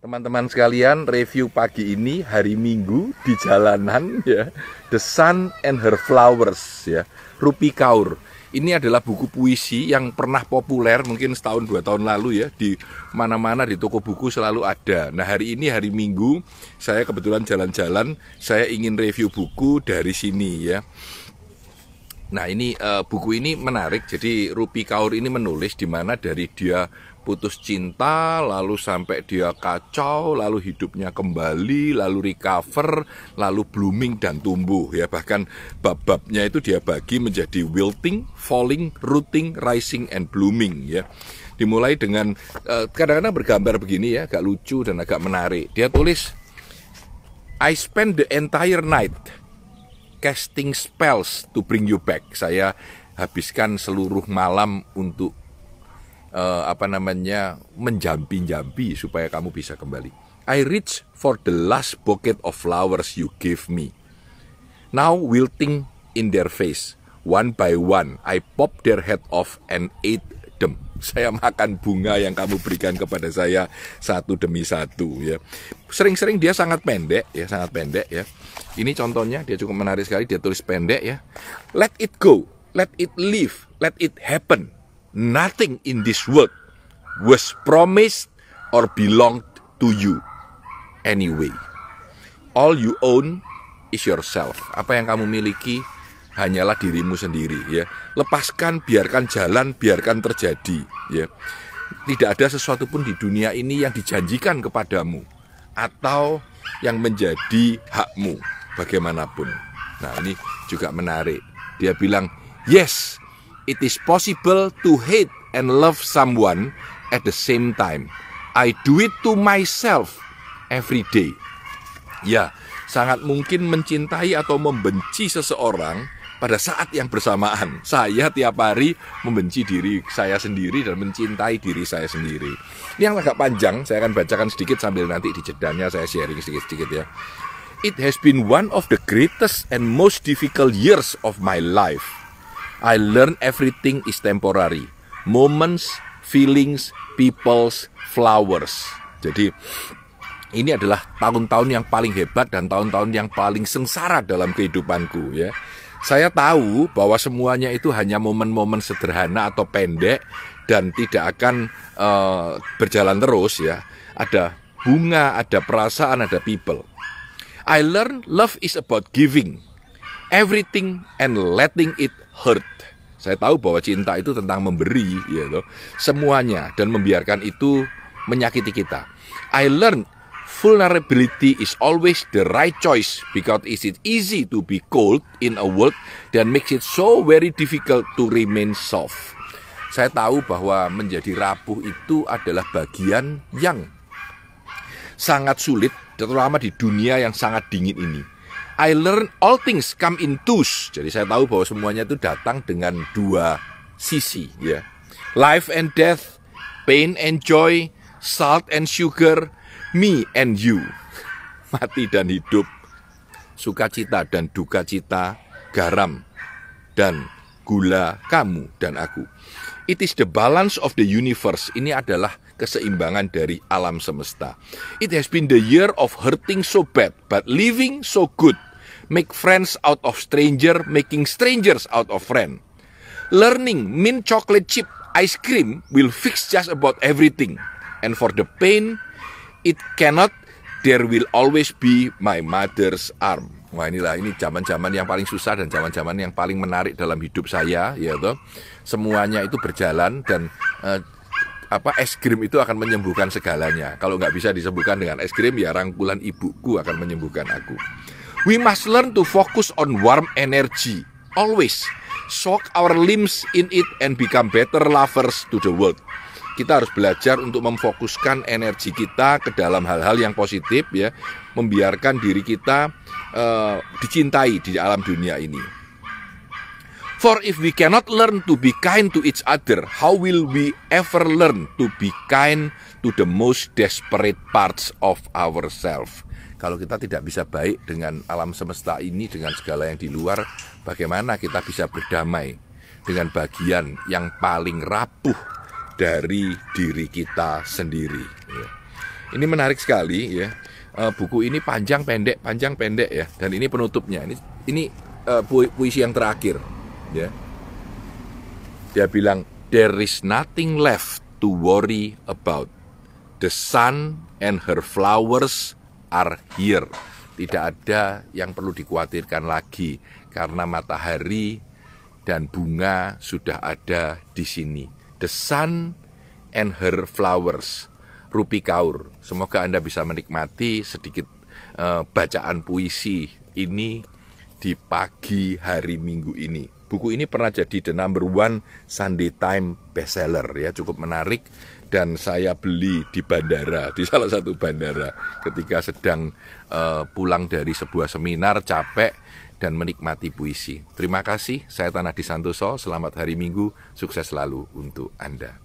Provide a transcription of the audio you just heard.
Teman-teman sekalian, review pagi ini hari Minggu di jalanan ya. The Sun and Her Flowers ya. Rupi Kaur. Ini adalah buku puisi yang pernah populer mungkin setahun 2 tahun lalu ya, di mana-mana di toko buku selalu ada. Nah, hari ini hari Minggu, saya kebetulan jalan-jalan, saya ingin review buku dari sini ya. Nah, ini buku ini menarik. Jadi Rupi Kaur ini menulis di mana dari dia putus cinta, lalu sampai dia kacau, lalu hidupnya kembali, lalu recover, lalu blooming dan tumbuh ya. Bahkan bab-babnya itu dia bagi menjadi wilting, falling, rooting, rising, and blooming ya. Dimulai dengan kadang-kadang bergambar begini ya, agak lucu dan agak menarik. Dia tulis, I spend the entire night casting spells to bring you back. Saya habiskan seluruh malam untuk menjampi-jampi supaya kamu bisa kembali. I reach for the last bouquet of flowers you gave me. Now wilting in their face, one by one, I pop their head off and ate them. Saya makan bunga yang kamu berikan kepada saya satu demi satu ya. Sering-sering dia sangat pendek ya. Ini contohnya, dia cukup menarik sekali, dia tulis pendek ya. Let it go, let it live, let it happen. Nothing in this world was promised or belonged to you anyway. All you own is yourself. Apa yang kamu miliki hanyalah dirimu sendiri ya. Lepaskan, biarkan jalan, biarkan terjadi ya. Tidak ada sesuatu pun di dunia ini yang dijanjikan kepadamu atau yang menjadi hakmu bagaimanapun. Nah, ini juga menarik. Dia bilang, yes, it is possible to hate and love someone at the same time. I do it to myself every day. Ya, sangat mungkin mencintai atau membenci seseorang pada saat yang bersamaan. Saya tiap hari membenci diri saya sendiri dan mencintai diri saya sendiri. Ini yang agak panjang, saya akan bacakan sedikit sambil nanti di jedanya saya sharing sedikit-sedikit ya. It has been one of the greatest and most difficult years of my life. I learn everything is temporary. Moments, feelings, peoples, flowers. Jadi ini adalah tahun-tahun yang paling hebat dan tahun-tahun yang paling sengsara dalam kehidupanku ya. Saya tahu bahwa semuanya itu hanya momen-momen sederhana atau pendek dan tidak akan berjalan terus ya. Ada bunga, ada perasaan, ada people. I learn love is about giving everything and letting it hurt. Saya tahu bahwa cinta itu tentang memberi, ya loh, semuanya dan membiarkan itu menyakiti kita. I learn vulnerability is always the right choice because it is easy to be cold in a world that makes it so very difficult to remain soft. Saya tahu bahwa menjadi rapuh itu adalah bagian yang sangat sulit, terutama di dunia yang sangat dingin ini. I learn all things come in twos. Jadi saya tahu bahwa semuanya itu datang dengan dua sisi ya. Life and death, pain and joy, salt and sugar, me and you. Mati dan hidup, sukacita dan duka cita, garam dan gula, kamu dan aku. It is the balance of the universe. Ini adalah keseimbangan dari alam semesta. It has been the year of hurting so bad, but living so good. Make friends out of stranger, making strangers out of friend. Learning mint chocolate chip ice cream will fix just about everything. And for the pain, it cannot, there will always be my mother's arm. Wah, ini zaman-zaman yang paling susah dan zaman-zaman yang paling menarik dalam hidup saya, ya toh. Semuanya itu berjalan dan es krim itu akan menyembuhkan segalanya. Kalau nggak bisa disembuhkan dengan es krim, ya rangkulan ibuku akan menyembuhkan aku. We must learn to focus on warm energy. Always soak our limbs in it and become better lovers to the world. Kita harus belajar untuk memfokuskan energi kita ke dalam hal-hal yang positif ya, membiarkan diri kita dicintai di alam dunia ini. For if we cannot learn to be kind to each other, how will we ever learn to be kind to the most desperate parts of ourselves? Kalau kita tidak bisa baik dengan alam semesta ini, dengan segala yang di luar, bagaimana kita bisa berdamai dengan bagian yang paling rapuh dari diri kita sendiri? Ini menarik sekali ya. Buku ini panjang pendek ya. Dan ini penutupnya. Ini puisi yang terakhir ya. Dia bilang, there is nothing left to worry about. The sun and her flowers are here. Tidak ada yang perlu dikhawatirkan lagi karena matahari dan bunga sudah ada di sini. The sun and her flowers. Rupi Kaur. Semoga Anda bisa menikmati sedikit bacaan puisi ini di pagi hari Minggu ini. Buku ini pernah jadi the number 1 Sunday Time bestseller ya, cukup menarik, dan saya beli di bandara, di salah satu bandara ketika sedang pulang dari sebuah seminar, capek dan menikmati puisi. Terima kasih, saya Tanah Di Santoso, selamat hari Minggu, sukses selalu untuk Anda.